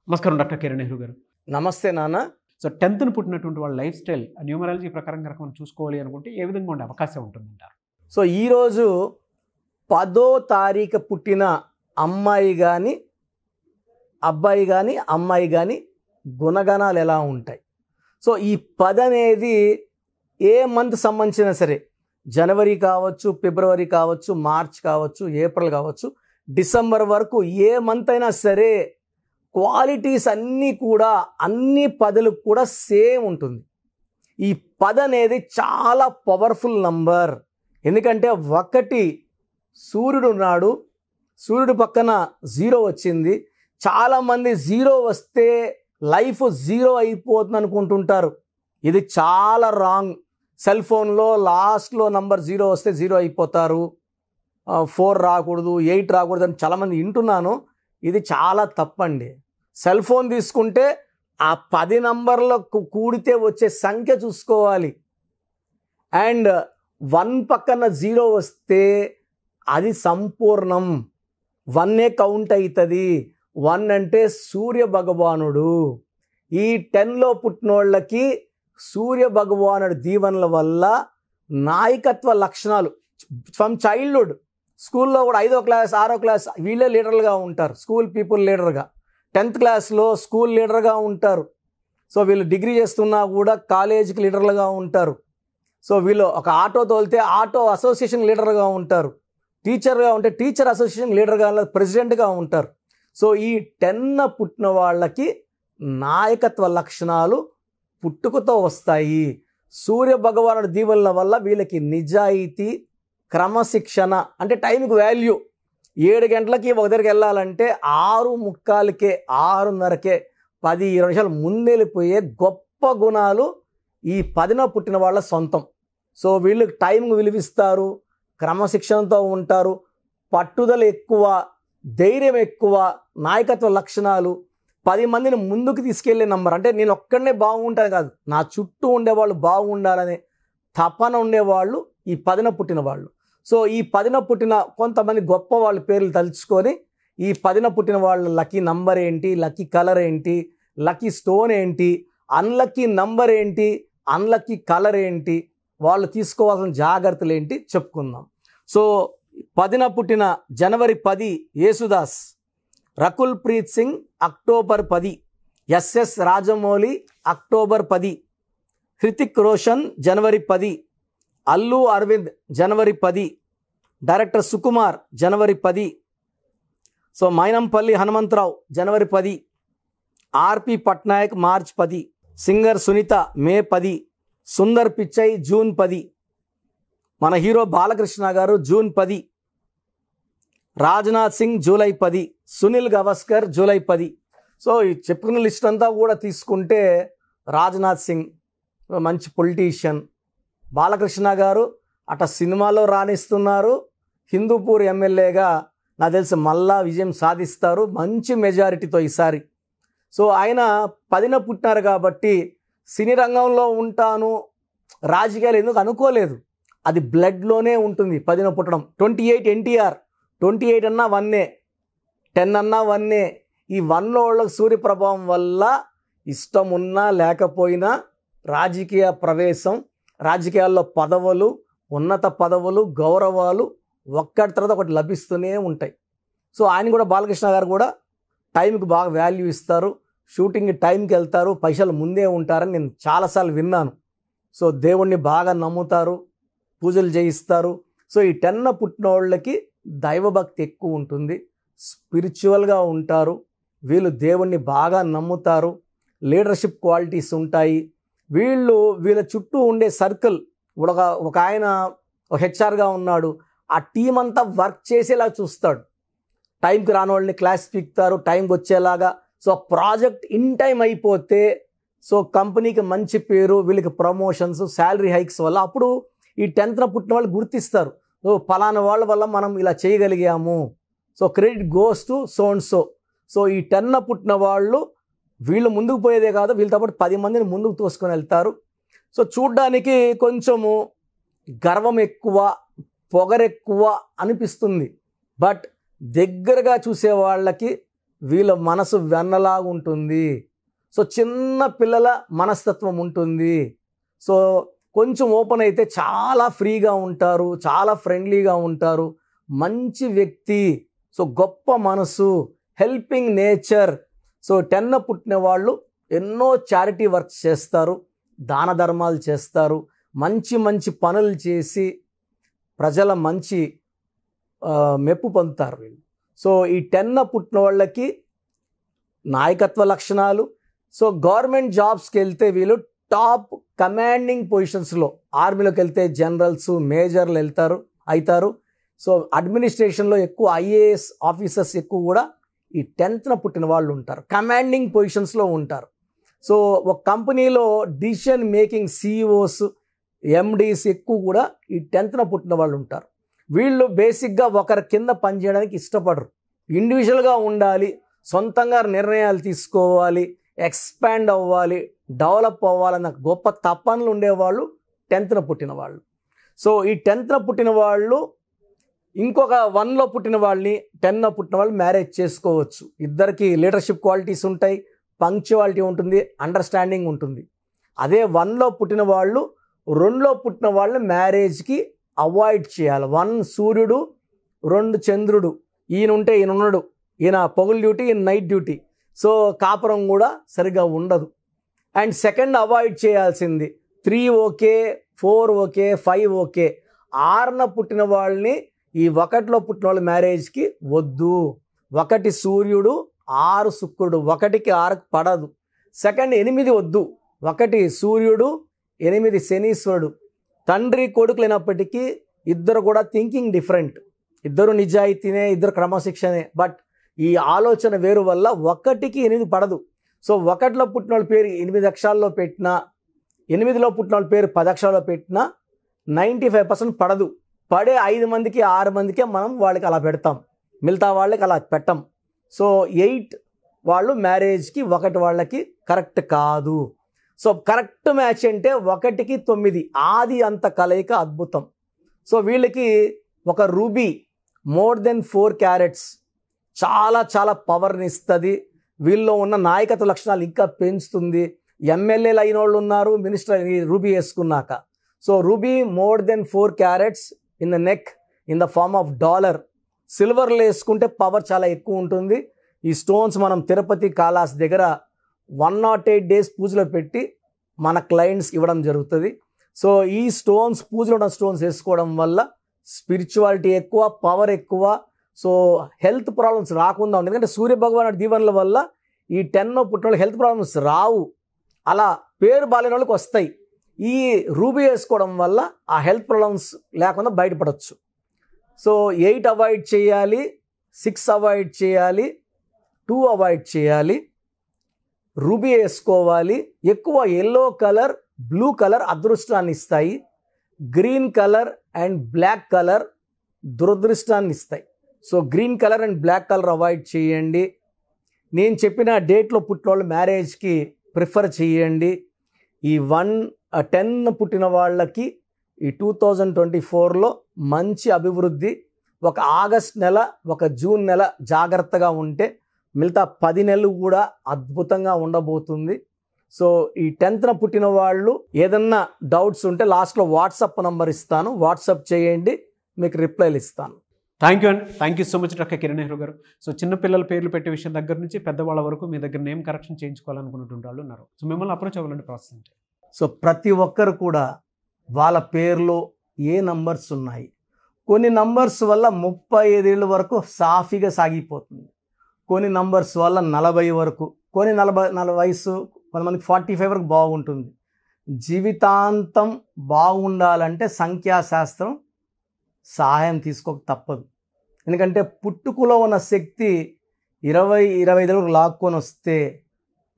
నమస్కారం డాక్టర్ కిరణ్ నెహ్రూ గారు. నమస్తే నాన్న. సో 10th పుట్టినటువంటి వాళ్ళ లైఫ్ స్టైల్ న్యూమరాలజీ ప్రకారం కనుక మనం చూసుకోవాలి అనుకుంటే ఏ విధంగా ఉండే అవకాశం ఉంటుందంటారు? సో ఈరోజు 10వ తారీఖు పుట్టిన అమ్మాయి కానీ అబ్బాయి కానీ అమ్మాయి కానీ గుణగణాలు ఎలా ఉంటాయి? సో ఈ 10 అనేది ఏ మంత్ సంబంధించినా సరే, జనవరి కావచ్చు, ఫిబ్రవరి కావచ్చు, మార్చ్ కావచ్చు, ఏప్రిల్ కావచ్చు, డిసెంబర్ వరకు ఏ మంత్ అయినా సరే క్వాలిటీస్ అన్నీ కూడా అన్ని 10లకు కూడా సేమ్ ఉంటుంది. ఈ 10 అనేది చాలా పవర్ఫుల్ నంబర్. ఎందుకంటే ఒకటి సూర్యుడు ఉన్నాడు, సూర్యుడు పక్కన 0 వచ్చింది. చాలామంది 0 వస్తే లైఫ్ 0 అయిపోతుంది అనుకుంటుంటారు. ఇది చాలా రాంగ్. సెల్ ఫోన్లో లాస్ట్లో నంబర్ 0 వస్తే 0 అయిపోతారు, 4 రాకూడదు, 8 రాకూడదు అని చాలామంది వింటున్నాను. ఇది చాలా తప్పండి. సెల్ ఫోన్ తీసుకుంటే ఆ 10 నంబర్లకు కూడితే వచ్చే సంఖ్య చూసుకోవాలి. అండ్ 1 పక్కన 0 వస్తే అది సంపూర్ణం, 1 కౌంట్ అవుతుంది. 1 అంటే సూర్య భగవానుడు. ఈ 10లో పుట్టినోళ్ళకి సూర్య భగవానుడి దీవెనల వల్ల నాయకత్వ లక్షణాలు ఫ్రమ్ చైల్డ్హుడ్, స్కూల్లో కూడా 5వ క్లాస్ 6వ క్లాస్ వీళ్ళే లీడర్లుగా ఉంటారు. స్కూల్ పీపుల్ లీడర్గా, 10th క్లాస్లో స్కూల్ లీడర్గా ఉంటారు. సో వీళ్ళు డిగ్రీ చేస్తున్నా కూడా కాలేజీకి లీడర్లుగా ఉంటారు. సో వీళ్ళు ఒక ఆటో తోలితే ఆటో అసోసియేషన్ లీడర్గా ఉంటారు. టీచర్గా ఉంటే టీచర్ అసోసియేషన్ లీడర్గా, ప్రెసిడెంట్గా ఉంటారు. సో ఈ 10 పుట్టిన వాళ్ళకి నాయకత్వ లక్షణాలు పుట్టుకతో వస్తాయి. సూర్య భగవానుడి దీవెనల వల్ల వీళ్ళకి నిజాయితీ, క్రమశిక్షణ, అంటే టైంకి వాల్యూ. 7 గంటలకి ఒక దగ్గరికి వెళ్ళాలంటే 6:45కే 6:30కే 10-20 నిమిషాలు ముందెళ్ళిపోయే గొప్ప గుణాలు ఈ 10న పుట్టిన వాళ్ళ సొంతం. సో వీళ్ళు టైంకు విలువిస్తారు, క్రమశిక్షణతో ఉంటారు, పట్టుదల ఎక్కువ, ధైర్యం ఎక్కువ, నాయకత్వ లక్షణాలు, 10 మందిని ముందుకు తీసుకెళ్లే నంబర్. అంటే నేను ఒక్కడనే బాగుంటాను కాదు, నా చుట్టూ ఉండేవాళ్ళు బాగుండాలనే తపన ఉండేవాళ్ళు ఈ 10న పుట్టిన వాళ్ళు. సో ఈ 10న పుట్టిన కొంతమంది గొప్ప వాళ్ళ పేర్లు తలుచుకొని ఈ 10న పుట్టిన వాళ్ళ లక్కీ నంబర్ ఏంటి, లక్కీ కలర్ ఏంటి, లక్కీ స్టోన్ ఏంటి, అన్లక్కీ నంబర్ ఏంటి, అన్లక్కీ కలర్ ఏంటి, వాళ్ళు తీసుకోవాల్సిన జాగ్రత్తలు ఏంటి చెప్పుకుందాం. సో 10న పుట్టిన జనవరి 10 Yesudas, Rakul Preet Singh October 10, SS Rajamouli October 10, Hrithik Roshan జనవరి 10, అల్లు అరవింద్ జనవరి 10, డైరెక్టర్ సుకుమార్ జనవరి 10, సో మైనంపల్లి హనుమంతరావు జనవరి 10, RP Patnaik March 10, singer Sunitha May 10, Sundar Pichai June 10, మన హీరో బాలకృష్ణ గారు June 10, Rajnath Singh July 10, Sunil Gavaskar July 10. So ఈ చెప్పుకున్న లిస్ట్ అంతా కూడా తీసుకుంటే రాజ్నాథ్ సింగ్ మంచి పొలిటీషియన్, బాలకృష్ణ గారు అట సినిమాలో రాణిస్తున్నారు, హిందూపూర్ ఎమ్మెల్యేగా నాకు తెలిసి మళ్ళా విజయం సాధిస్తారు మంచి మెజారిటీతో ఈసారి. సో ఆయన 10న పుట్టినారు కాబట్టి సినీ రంగంలో ఉంటాను, రాజకీయాలు ఎందుకు అనుకోలేదు. అది బ్లడ్లోనే ఉంటుంది 10న పుట్టడం. 28 ఎన్టీఆర్, 28 అన్నా 1, 10 అన్నా 1. ఈ 1లో వాళ్ళకి సూర్య ప్రభావం వల్ల ఇష్టం ఉన్నా లేకపోయినా రాజకీయ ప్రవేశం, రాజకీయాల్లో పదవులు, ఉన్నత పదవులు, గౌరవాలు ఒక్కటి తర్వాత ఒకటి లభిస్తూనే ఉంటాయి. సో ఆయన కూడా, బాలకృష్ణ గారు కూడా టైంకి బాగా వాల్యూ ఇస్తారు, షూటింగ్ టైంకి వెళ్తారు, పైసలు ముందే ఉంటారని నేను చాలాసార్లు విన్నాను. సో దేవుణ్ణి బాగా నమ్ముతారు, పూజలు చేయిస్తారు. సో ఈ 10న పుట్టిన వాళ్ళకి దైవభక్తి ఎక్కువ ఉంటుంది, స్పిరిచువల్గా ఉంటారు, వీళ్ళు దేవుణ్ణి బాగా నమ్ముతారు, లీడర్షిప్ క్వాలిటీస్ ఉంటాయి. వీళ్ళ చుట్టూ ఉండే సర్కిల్, ఒక ఆయన హెచ్ఆర్గా ఉన్నాడు, ఆ టీం అంతా వర్క్ చేసేలా చూస్తాడు. టైంకి రాని వాళ్ళని క్లాస్ పీకుతారు, టైంకి వచ్చేలాగా. సో ప్రాజెక్ట్ ఇన్ టైం అయిపోతే సో కంపెనీకి మంచి పేరు, వీళ్ళకి ప్రమోషన్స్, శాలరీ హైక్స్ వల్ల అప్పుడు ఈ 10న పుట్టిన వాళ్ళు గుర్తిస్తారు. సో ఫలానా వాళ్ళ వల్ల మనం ఇలా చేయగలిగాము, so credit goes to so and so. So ఈ 10న పుట్టిన వాళ్ళు వీళ్ళు ముందుకు పోయేదే కాదు, వీళ్ళతో పాటు 10 మందిని ముందుకు తోసుకొని వెళ్తారు. సో చూడ్డానికి కొంచెము గర్వం ఎక్కువ, పొగరెక్కువ అనిపిస్తుంది. బట్ దగ్గరగా చూసే వాళ్ళకి వీళ్ళ మనసు వెన్నలాగా ఉంటుంది. సో చిన్న పిల్లల మనస్తత్వం ఉంటుంది. సో కొంచెం ఓపెన్ అయితే చాలా ఫ్రీగా ఉంటారు, చాలా ఫ్రెండ్లీగా ఉంటారు, మంచి వ్యక్తి, సో గొప్ప మనసు, హెల్పింగ్ నేచర్. సో 10 పుట్టిన వాళ్ళు ఎన్నో చారిటీ వర్క్స్ చేస్తారు, దాన ధర్మాలు చేస్తారు, మంచి మంచి పనులు చేసి ప్రజల మంచి మెప్పు పొందుతారు వీళ్ళు. సో ఈ 10 పుట్టిన వాళ్ళకి నాయకత్వ లక్షణాలు. సో గవర్నమెంట్ జాబ్స్కి వెళ్తే వీళ్ళు టాప్ కమాండింగ్ పొజిషన్స్లో, ఆర్మీలోకి వెళ్తే జనరల్స్, మేజర్లు అవుతారు. సో అడ్మినిస్ట్రేషన్లో ఎక్కువ ఐఏఎస్ ఆఫీసర్స్ ఎక్కువ కూడా ఈ 10th పుట్టిన వాళ్ళు ఉంటారు, కమాండింగ్ పొజిషన్స్లో ఉంటారు. సో ఒక కంపెనీలో డిసిషన్ మేకింగ్ సిఇఓస్, ఎండీస్ ఎక్కువ కూడా ఈ 10th పుట్టిన వాళ్ళు ఉంటారు. వీళ్ళు బేసిక్గా ఒకరి కింద పనిచేయడానికి ఇష్టపడరు, ఇండివిజువల్గా ఉండాలి, సొంతంగా నిర్ణయాలు తీసుకోవాలి, ఎక్స్పాండ్ అవ్వాలి, డెవలప్ అవ్వాలన్న గొప్ప తపనలు ఉండేవాళ్ళు 10th పుట్టిన వాళ్ళు. సో ఈ 10th పుట్టిన వాళ్ళు ఇంకొక 1లో పుట్టిన వాళ్ళని 10 పుట్టిన వాళ్ళు మ్యారేజ్ చేసుకోవచ్చు. ఇద్దరికి లీడర్షిప్ క్వాలిటీస్ ఉంటాయి, పంక్చువాలిటీ ఉంటుంది, అండర్స్టాండింగ్ ఉంటుంది. అదే 1లో పుట్టిన వాళ్ళు 2లో పుట్టిన వాళ్ళని మ్యారేజ్కి అవాయిడ్ చేయాలి. 1 సూర్యుడు, 2 చంద్రుడు, ఈయన ఉంటే ఈయన ఉన్నాడు, ఈయన పొగలు డ్యూటీ, ఈయన నైట్ డ్యూటీ. సో కాపురం కూడా సరిగా ఉండదు. అండ్ సెకండ్ అవాయిడ్ చేయాల్సింది 3 ఓకే, 4 ఓకే, 5 ఓకే. 6న పుట్టిన వాళ్ళని ఈ 1లో పుట్టిన వాళ్ళ మ్యారేజ్కి వద్దు. 1 సూర్యుడు, 6 శుక్రుడు, 1కి 6కి పడదు. సెకండ్ 8 వద్దు. 1 సూర్యుడు, 8 శనీశ్వరుడు. తండ్రి కొడుకులైనప్పటికీ ఇద్దరు కూడా థింకింగ్ డిఫరెంట్, ఇద్దరు నిజాయితీనే, ఇద్దరు క్రమశిక్షణే, బట్ ఈ ఆలోచన వేరు వల్ల 1కి 8 పడదు. సో 1లో పుట్టిన వాళ్ళ పేరు 8 అక్షరాల్లో పెట్టినా, 8లో పుట్టిన వాళ్ళ పేరు 10 అక్షరాల్లో పెట్టినా 95% పడదు. పడే 5 మందికి 6 మందికే మనం వాళ్ళకి అలా పెడతాం, మిగతా వాళ్ళకి అలా పెట్టం. సో 8 వాళ్ళు మ్యారేజ్కి 1 వాళ్ళకి కరెక్ట్ కాదు. సో కరెక్ట్ మ్యాచ్ అంటే 1కి 9, ఆది అంత కలయిక అద్భుతం. సో వీళ్ళకి ఒక రూబీ మోర్ దెన్ 4 క్యారెట్స్ చాలా చాలా పవర్ని ఇస్తుంది. వీళ్ళలో ఉన్న నాయకత్వ లక్షణాలు ఇంకా పెంచుతుంది. ఎమ్మెల్యేలు అయిన వాళ్ళు ఉన్నారు మినిస్టర్ రూబీ వేసుకున్నాక. So ruby more than 4 carats in the neck in the form of dollar. సిల్వర్లో వేసుకుంటే పవర్ చాలా ఎక్కువ ఉంటుంది. ఈ స్టోన్స్ మనం తిరుపతి కాళాస్ దగ్గర 108 డేస్ పూజలో పెట్టి మన క్లయింట్స్కి ఇవ్వడం జరుగుతుంది. సో ఈ స్టోన్స్, పూజలో ఉన్న స్టోన్స్ వేసుకోవడం వల్ల స్పిరిచువాలిటీ ఎక్కువ, పవర్ ఎక్కువ. సో హెల్త్ ప్రాబ్లమ్స్ రాకుండా ఉంటుంది. ఎందుకంటే సూర్య భగవానుడి దీవెనల వల్ల ఈ 10 పుట్టిన వాళ్ళకి హెల్త్ ప్రాబ్లమ్స్ రావు. అలా పేరు బాలేని వాళ్ళకి వస్తాయి. ఈ రూబీ వేసుకోవడం వల్ల ఆ హెల్త్ ప్రాబ్లమ్స్ లేకుండా బయటపడవచ్చు. సో 8 అవాయిడ్ చేయాలి, 6 అవాయిడ్ చేయాలి, 2 అవాయిడ్ చేయాలి, రూబీ వేసుకోవాలి. ఎక్కువ ఎల్లో కలర్, బ్లూ కలర్ అదృష్టాన్ని ఇస్తాయి. Green colour and black colour దురదృష్టాన్ని ఇస్తాయి. So green colour and black colour avoid చేయండి. నేను చెప్పిన డేట్లో పుట్టిన వాళ్ళు మ్యారేజ్కి ప్రిఫర్ చేయండి. ఈ 10 పుట్టిన వాళ్ళకి ఈ 2024లో మంచి అభివృద్ధి. ఒక ఆగస్ట్ నెల, ఒక జూన్ నెల జాగ్రత్తగా ఉంటే మిగతా 10 నెలలు కూడా అద్భుతంగా ఉండబోతుంది. సో ఈ 10th పుట్టిన వాళ్ళు ఏదన్నా డౌట్స్ ఉంటే లాస్ట్లో వాట్సాప్ నంబర్ ఇస్తాను, వాట్సాప్ చేయండి, మీకు రిప్లైలు ఇస్తాను. థ్యాంక్ యూ అండి. Thank you so much doctor Kiran Nehru గారు. సో చిన్నపిల్లల పేర్లు పెట్టే విషయం దగ్గర నుంచి పెద్దవాళ్ళ వరకు మీ దగ్గర నేమ్ కరెక్షన్ చేయించుకోవాలనుకున్నటువంటి వాళ్ళు ఉన్నారు. సో మిమ్మల్ని అప్రోచ్ అవ్వాలంటే ప్రాసెస్ అంటే? సో ప్రతి ఒక్కరు కూడా వాళ్ళ పేరులో ఏ నంబర్స్ ఉన్నాయి, కొన్ని నంబర్స్ వల్ల 35 ఏళ్ళ వరకు సాఫీగా సాగిపోతుంది, కొన్ని నంబర్స్ వల్ల 40 వరకు, కొన్ని 40 వయసు, కొంతమందికి 45 వరకు బాగుంటుంది. జీవితాంతం బాగుండాలంటే సంఖ్యాశాస్త్రం సహాయం తీసుకోక తప్పదు. ఎందుకంటే పుట్టుకలో ఉన్న శక్తి 20-25 వరకు లాక్కొని వస్తే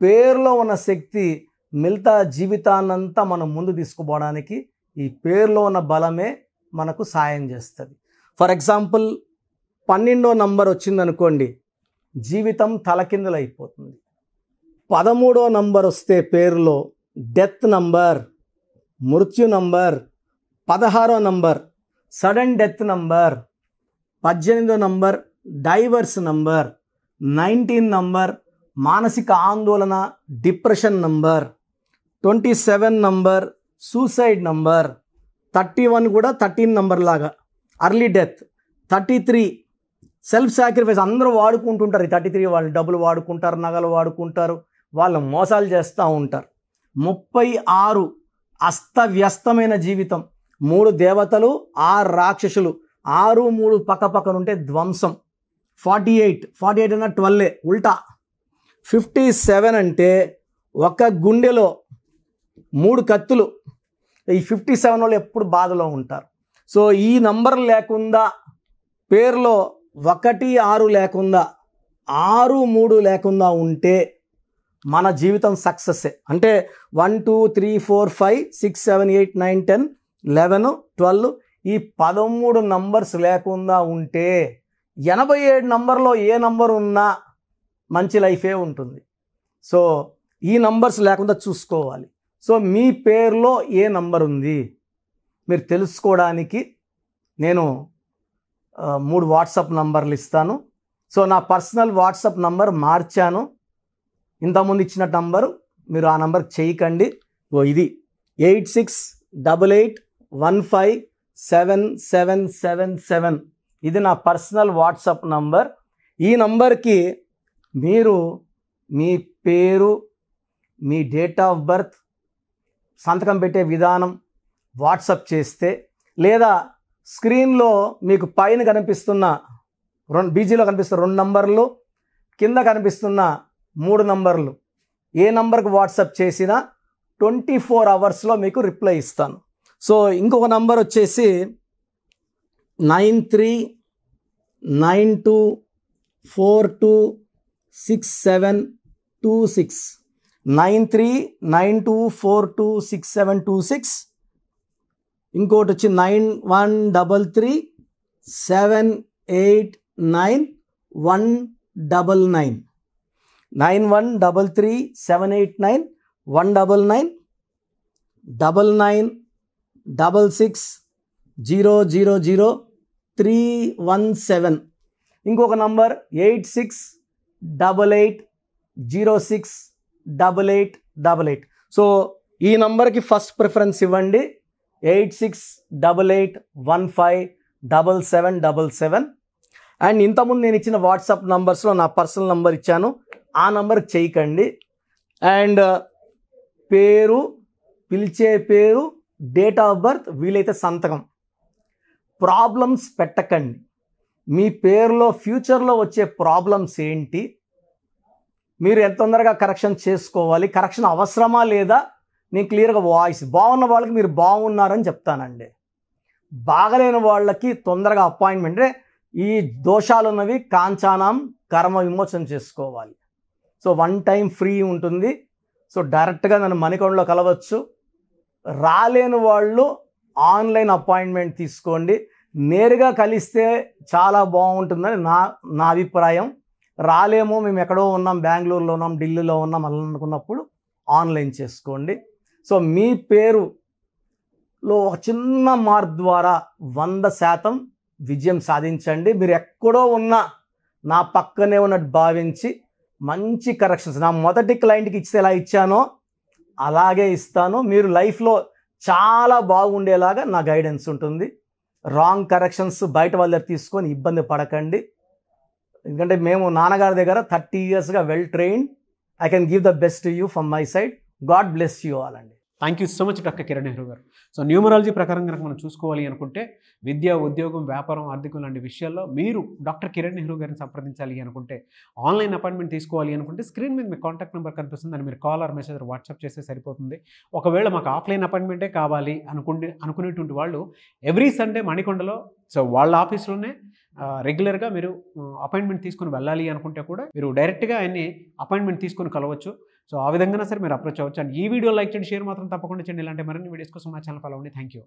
పేరులో ఉన్న శక్తి మిగతా జీవితాన్నంతా మనం ముందు తీసుకుపోవడానికి ఈ పేరులో ఉన్న బలమే మనకు సాయం చేస్తుంది. ఫర్ ఎగ్జాంపుల్ 12వ నంబర్ వచ్చిందనుకోండి, జీవితం తలకిందులు అయిపోతుంది. 13వ నంబర్ వస్తే పేరులో డెత్ నంబర్, మృత్యు నంబర్. 16వ నంబర్ సడన్ డెత్ నంబర్. 18వ నంబర్ డైవర్స్ నంబర్. 19 నంబర్ మానసిక ఆందోళన depression number, 27 number suicide number, 31 కూడా 13 నంబర్ లాగా అర్లీ డెత్, 33 సెల్ఫ్ సాక్రిఫైస్. అందరూ వాడుకుంటుంటారు ఈ 33 వాళ్ళు, డబ్బులు వాడుకుంటారు, నగలు వాడుకుంటారు, వాళ్ళు మోసాలు చేస్తూ ఉంటారు. 36 అస్తవ్యస్తమైన జీవితం, 3 దేవతలు 6 రాక్షసులు, 6 3 పక్కపక్కనుంటే ధ్వంసం. 48 అన్న 12 ఉల్టా. 57 అంటే ఒక గుండెలో 3 కత్తులు. ఈ 57 వాళ్ళు ఎప్పుడు బాధలో ఉంటారు. సో ఈ నంబర్ లేకుండా, పేరులో 1 6 లేకుండా, 6 3 లేకుండా ఉంటే మన జీవితం సక్సెస్సే. అంటే 1 2 3 4 5 6 7 8 9 10 11 12 ఈ 13 నంబర్స్ లేకుండా ఉంటే 87 నంబర్లో ఏ నంబర్ ఉన్నా మంచి లైఫే ఉంటుంది. సో ఈ నంబర్స్ లేకుండా చూసుకోవాలి. సో మీ పేరులో ఏ నంబర్ ఉంది మీరు తెలుసుకోవడానికి నేను 3 వాట్సాప్ నంబర్లు ఇస్తాను. సో నా పర్సనల్ వాట్సాప్ నంబర్ మార్చాను. ఇంతకుముందు ఇచ్చిన నంబరు మీరు ఆ నంబర్కి చేయకండి. ఇది 8688157777. ఇది నా పర్సనల్ వాట్సాప్ నంబర్. ఈ నంబర్కి మీరు మీ పేరు, మీ డేట్ ఆఫ్ బర్త్, సంతకం పెట్టే విధానం వాట్సాప్ చేస్తే, లేదా స్క్రీన్లో మీకు పైన కనిపిస్తున్న బీజీలో కనిపిస్తున్న 2 నంబర్లు, కింద కనిపిస్తున్న 3 నంబర్లు, ఏ నంబర్కి వాట్సాప్ చేసినా 24 అవర్స్లో మీకు రిప్లై ఇస్తాను. సో ఇంకొక నంబర్ వచ్చేసి 9392426726, 9392426726. ఇంకోటి వచ్చి 9133789199, 9133789199, 9966000317. ఇంకొక నంబర్ 8688068888. సో ఈ నంబర్కి ఫస్ట్ ప్రిఫరెన్స్ ఇవ్వండి, 8688157777. అండ్ ఇంతకుముందు నేను ఇచ్చిన వాట్సాప్ నంబర్స్లో నా పర్సనల్ నంబర్ ఇచ్చాను, ఆ నంబర్కి చేయకండి. అండ్ పేరు, పిలిచే పేరు, డేట్ ఆఫ్ బర్త్, వీలైతే సంతకం. ప్రాబ్లమ్స్ పెట్టకండి. మీ పేరులో ఫ్యూచర్లో వచ్చే ప్రాబ్లమ్స్ ఏంటి, మీరు ఎంత తొందరగా కరెక్షన్ చేసుకోవాలి, కరెక్షన్ అవసరమా లేదా, నేను క్లియర్గా వాయిస్ బాగున్న వాళ్ళకి మీరు బాగున్నారని చెప్తానండి. బాగలేని వాళ్ళకి తొందరగా అపాయింట్మెంట్, అంటే ఈ దోషాలు ఉన్నవి కాంచానం కర్మ విమోచన చేసుకోవాలి. సో 1 టైం ఫ్రీ ఉంటుంది. సో డైరెక్ట్గా నన్ను మణికొండలో కలవచ్చు. రాలేని వాళ్ళు ఆన్లైన్ అపాయింట్మెంట్ తీసుకోండి. నేరుగా కలిస్తే చాలా బాగుంటుందని నా అభిప్రాయం. రాలేమో, మేము ఎక్కడో ఉన్నాం, బెంగళూరులో ఉన్నాం, ఢిల్లీలో ఉన్నాం అలా అనుకున్నప్పుడు ఆన్లైన్ చేసుకోండి. సో మీ పేరులో ఒక చిన్న మార్పు ద్వారా 100% విజయం సాధించండి. మీరు ఎక్కడో ఉన్నా నా పక్కనే ఉన్నట్టు భావించి మంచి కరెక్షన్స్, నా మొదటి క్లయింట్కి ఇస్తే ఎలా ఇచ్చానో అలాగే ఇస్తాను. మీరు లైఫ్లో చాలా బాగుండేలాగా నా గైడెన్స్ ఉంటుంది. రాంగ్ కరెక్షన్స్ బయట వాళ్ళ దగ్గర తీసుకొని ఇబ్బంది పడకండి. ఎందుకంటే మేము నాన్నగారి దగ్గర 30 yearsగా well trained. I can give the best to you from my side. God bless you all అండి. Thank you so much doctor Kiran Nehru గారు. సో న్యూమరాలజీ ప్రకారం కనుక మనం చూసుకోవాలి అనుకుంటే విద్య, ఉద్యోగం, వ్యాపారం, ఆర్థికం లాంటి విషయాల్లో మీరు డాక్టర్ కిరణ్ నెహ్రూ గారిని సంప్రదించాలి అనుకుంటే, ఆన్లైన్ అపాయింట్మెంట్ తీసుకోవాలి అనుకుంటే స్క్రీన్ మీద మీ కాంటాక్ట్ నెంబర్ కనిపిస్తుంది, అని మీరు కాల్ ఆర్ మెసేజ్ వాట్సాప్ చేస్తే సరిపోతుంది. ఒకవేళ మాకు ఆఫ్లైన్ అపాయింట్మెంటే కావాలి అనుకునేటువంటి వాళ్ళు ఎవ్రీ సండే మణికొండలో, సో వాళ్ళ ఆఫీస్లోనే రెగ్యులర్గా మీరు అపాయింట్మెంట్ తీసుకొని వెళ్ళాలి అనుకుంటే కూడా మీరు డైరెక్ట్గా ఆయన్ని అపాయింట్మెంట్ తీసుకొని కలవచ్చు. సో ఆ విధంగా సరే మీరు అప్రోచ్ అవ్వచ్చు. అండ్ ఈ వీడియో లైక్ చేయండి, షేర్ మాత్రం తప్పకుండా చేయండి. ఇలాంటి మరిన్ని వీడియోస్ కోసం మా ఛానల్ ఫాలో అవ్వండి. Thank you.